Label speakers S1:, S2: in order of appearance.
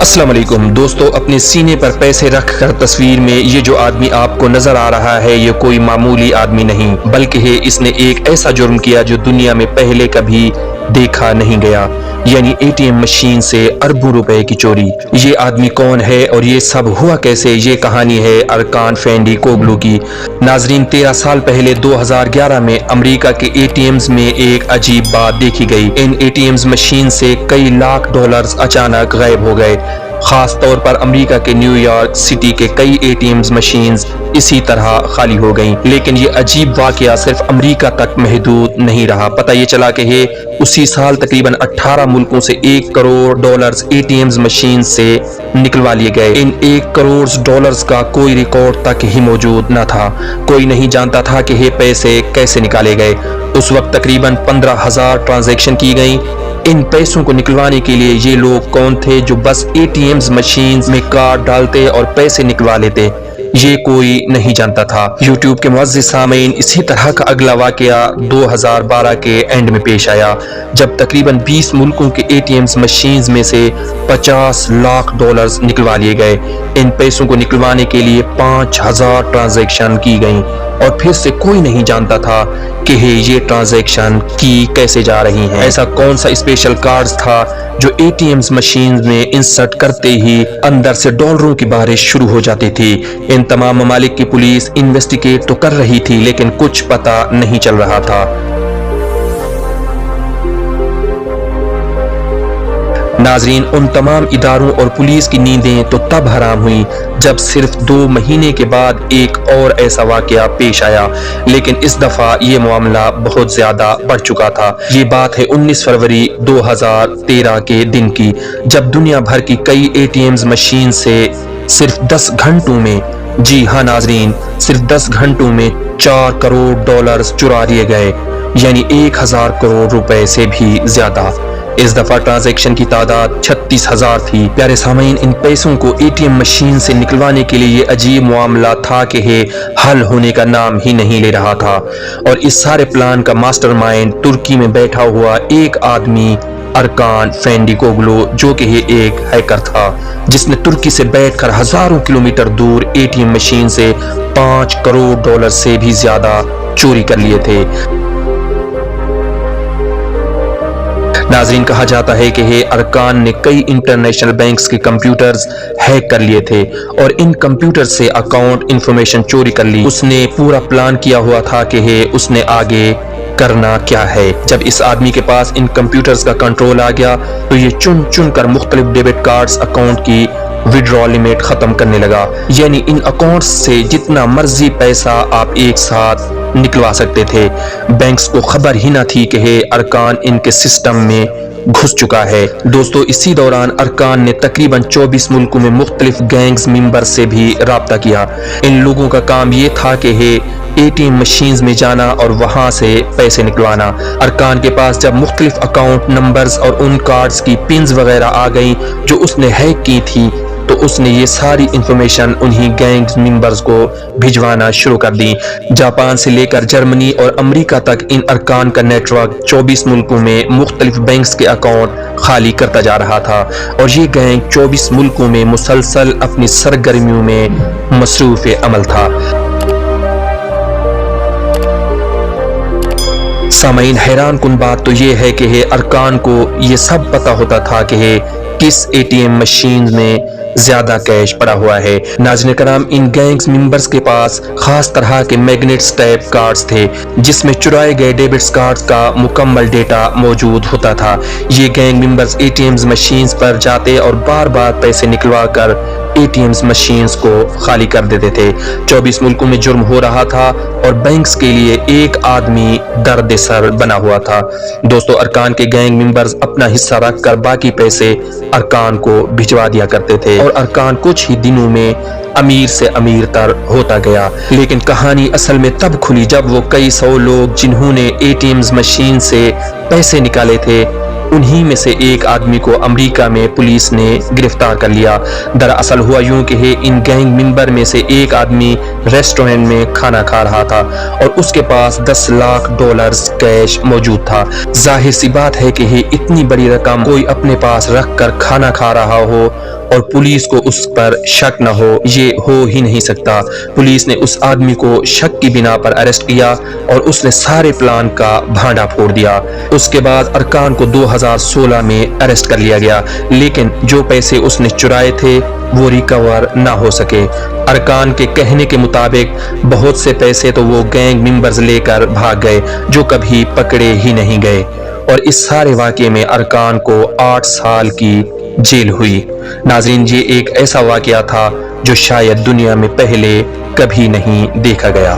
S1: अस्सलाम वालेकुम दोस्तों, अपने सीने पर पैसे रख कर तस्वीर में ये जो आदमी आपको नजर आ रहा है ये कोई मामूली आदमी नहीं बल्कि है इसने एक ऐसा जुर्म किया जो दुनिया में पहले कभी देखा नहीं गया, यानी एटीएम मशीन से अरबों रुपए की चोरी। ये आदमी कौन है और ये सब हुआ कैसे, ये कहानी है अरकान फेंडीकोगलू की। नाजरीन, 13 साल पहले 2011 में अमेरिका के एटीएम्स में एक अजीब बात देखी गई। इन एटीएम्स मशीन से कई लाख डॉलर्स अचानक गायब हो गए। खास तौर पर अमेरिका के न्यूयॉर्क सिटी के कई एटीएम्स मशीन्स इसी तरह खाली हो गईं। लेकिन ये अजीब वाकया सिर्फ अमेरिका तक महदूद नहीं रहा। पता ये चला कि है उसी साल तकरीबन 18 मुल्कों से 1 करोड़ डॉलर्स एटीएम्स मशीन से निकलवा लिए गए। इन 1 करोड़ डॉलर्स का कोई रिकॉर्ड तक ही मौजूद न था। कोई नहीं जानता था कि ये पैसे कैसे निकाले गए। उस वक्त तकरीबन 15,000 ट्रांजैक्शन की गई। इन पैसों को निकलवाने के लिए ये लोग कौन थे जो बस एटीएम्स मशीन में कार्ड डालते और पैसे निकलवा लेते, ये कोई नहीं जानता था। यूट्यूब के मुअज़्ज़िज़ सामीन, इसी तरह का अगला वाकया 2012 के एंड में पेश आया जब तकरीबन 20 मुल्कों के एटीएम्स मशीन्स में से 50 लाख डॉलर्स निकलवा लिए गए। इन पैसों को निकलवाने के लिए 5,000 ट्रांजैक्शन की गईं और फिर से कोई नहीं जानता था कि ये ट्रांजैक्शन की कैसे जा रही हैं। ऐसा कौन सा स्पेशल कार्ड था जो एटीएम्स मशीन में इंसर्ट करते ही अंदर से डॉलरों की बारिश शुरू हो जाती थी। इन तमाम ममालिक की पुलिस इन्वेस्टिगेट तो कर रही थी लेकिन कुछ पता नहीं चल रहा था। नाजरीन, उन तमाम इदारों और पुलिस की नींदें तो तब हराम हुई जब सिर्फ 2 महीने के बाद एक और ऐसा वाकया पेश आया, लेकिन इस दफा ये मामला बहुत ज्यादा बढ़ चुका था। ये बात है 19 फरवरी 2013 के दिन की, जब दुनिया भर की कई एटीएम्स मशीन से सिर्फ 10 घंटों में, जी हाँ नाजरीन, सिर्फ 10 घंटों में 4 करोड़ डॉलर्स चुरा लिए गए, यानी 1000 करोड़ रुपए से भी ज्यादा। इस दफा ट्रांजैक्शन की तादाद 36,000 थी। प्यारे सामीन, इन पैसों को एटीएम मशीन से निकलवाने के लिए ये अजीब मामला था कि हल होने का नाम ही नहीं ले रहा था। और इस सारे प्लान का मास्टरमाइंड तुर्की में बैठा हुआ एक आदमी अरकान फेंडीकोगलू, जो कि एक हैकर था जिसने तुर्की से बैठकर हजारों किलोमीटर दूर एटीएम मशीन से 5 करोड़ डॉलर से भी ज्यादा चोरी कर लिए थे। नाज़रीन, कहा जाता है कि अरकान ने कई इंटरनेशनल बैंक्स के कंप्यूटर्स हैक कर लिए थे और इन कंप्यूटर से अकाउंट इंफॉर्मेशन चोरी कर ली। उसने पूरा प्लान किया हुआ था कि उसने आगे करना क्या है। जब इस आदमी के पास इन कंप्यूटर्स का कंट्रोल आ गया तो ये चुन चुन कर मुख्तलिफ डेबिट कार्ड्स अकाउंट की विड्रॉ लिमिट खत्म करने लगा, यानी इन अकाउंट्स से जितना मर्जी पैसा आप एक साथ निकलवा सकते थे। बैंक्स को खबर ही ना थी कि अरकान इनके सिस्टम में घुस चुका है। दोस्तों, इसी दौरान अरकान ने तकरीबन 24 मुल्कों में मुख्तलिफ गैंग्स मेंबर से भी राब्ता किया। इन लोगों का काम ये था कि एटीएम मशीन्स में जाना और वहां से पैसे निकलवाना। अरकान के पास जब मुख्तलिफ अकाउंट नंबर्स और उन कार्ड्स की पिन्स वगैरह आ गई जो उसने हैक की थी, तो उसने ये सारी इंफॉर्मेशन उन्हीं गैंग्स मेंबर्स को भिजवाना शुरू कर दी। जापान से लेकर जर्मनी और अमेरिका तक इन अरकान का नेटवर्क 24 मुल्कों में मुख्तलिफ बैंक्स के अकाउंट खाली करता जा रहा था और ये गैंग 24 मुल्कों में मुसलसल अपनी सरगर्मियों में मसरूफ अमल था। सामीन, हैरान कुन बात तो ये है कि अरकान को ये सब पता होता था कि किस एटीएम मशीन में ज्यादा कैश पड़ा हुआ है। नाज़रीन कराम, इन गैंग्स मेंबर्स के पास खास तरह के मैग्नेट्स टाइप कार्ड्स थे जिसमें चुराए गए डेबिट्स कार्ड्स का मुकम्मल डेटा मौजूद होता था। ये गैंग मेंबर्स एटीएम्स मशीन्स पर जाते और बार बार पैसे निकलवा कर एटीएम्स मशीन्स को खाली कर देते थे। 24 मुल्कों में जुर्म हो रहा था और बैंक्स के लिए एक आदमी दर्द सर बना हुआ था। दोस्तों, अरकान के गैंग मेंबर्स अपना हिस्सा रखकर बाकी पैसे अरकान को भिजवा दिया करते थे और अरकान कुछ ही दिनों में अमीर से अमीर तर होता गया। लेकिन कहानी असल में तब खुली जब वो कई 100 लोग जिन्होंने एटीएम्स मशीन से पैसे निकाले थे, उन्हीं में से एक आदमी को अमेरिका में पुलिस ने गिरफ्तार कर लिया। दरअसल हुआ यूं कि इन गैंग मेंबर में से एक आदमी रेस्टोरेंट में खाना खा रहा था और उसके पास 10 लाख डॉलर्स कैश मौजूद था। जाहिर सी बात है कि इतनी बड़ी रकम कोई अपने पास रख कर खाना खा रहा हो اور پولیس کو اس پر شک نہ ہو، یہ ہو ہی نہیں سکتا۔ پولیس نے اس آدمی کو شک کی بنا پر اریسٹ کیا اور اس نے سارے پلان کا بھانڈا پھوڑ دیا۔ اس کے بعد ارکان کو 2016 میں اریسٹ کر لیا گیا، لیکن جو پیسے اس نے چرائے تھے وہ ریکور نہ ہو سکے۔ ارکان کے کہنے کے مطابق بہت سے پیسے تو وہ گینگ ممبرز لے کر بھاگ گئے جو کبھی پکڑے ہی نہیں گئے، اور اس سارے واقعے میں ارکان کو 8 سال کی جیل ہوئی۔ ناظرین، یہ ایک ایسا واقعہ تھا جو شاید دنیا میں پہلے کبھی نہیں دیکھا گیا۔